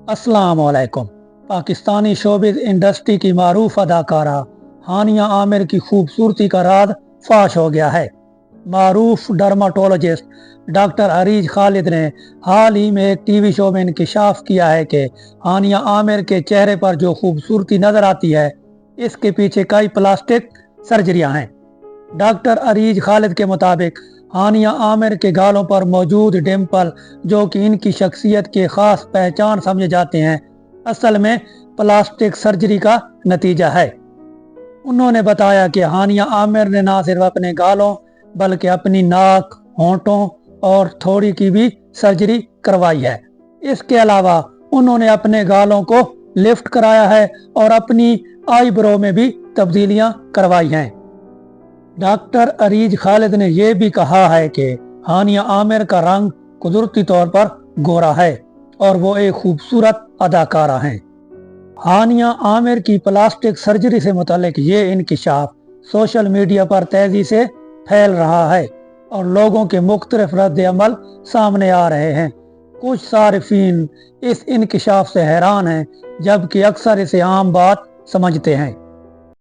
अस्सलाम वालेकुम। Pakistani showbiz industry की मारूफ अदाकारा हानिया आमिर की खूबसूरती का राज फाश हो गया है। मारूफ डर्माटोलॉजिस्ट डॉक्टर अरीज खालिद ने हाल ही में एक टीवी शो में इंकशाफ किया है कि हानिया आमिर के चेहरे पर जो खूबसूरती नजर आती है, इसके पीछे कई प्लास्टिक सर्जरियां हैं। डॉक्टर अरीज खालिद के मुताबिक हानिया आमिर के गालों पर मौजूद डिम्पल, जो कि इनकी शख्सियत के खास पहचान समझे जाते हैं, असल में प्लास्टिक सर्जरी का नतीजा है। उन्होंने बताया कि हानिया आमिर ने न सिर्फ अपने गालों बल्कि अपनी नाक, होंठों और थोड़ी की भी सर्जरी करवाई है। इसके अलावा उन्होंने अपने गालों को लिफ्ट कराया है और अपनी आईब्रो में भी तब्दीलियां करवाई हैं। डॉक्टर अरीज खालिद ने यह भी कहा है कि हानिया आमिर का रंग कुदरती तौर पर गोरा है और वो एक खूबसूरत अदाकारा हैं। हानिया आमिर की प्लास्टिक सर्जरी से मुतालिक ये इंकिशाफ सोशल मीडिया पर तेजी से फैल रहा है और लोगों के मुख्तलिफ रद्द अमल सामने आ रहे हैं। कुछ सारिफीन इस इंकिशाफ से हैरान हैं, जबकि अक्सर इसे आम बात समझते हैं।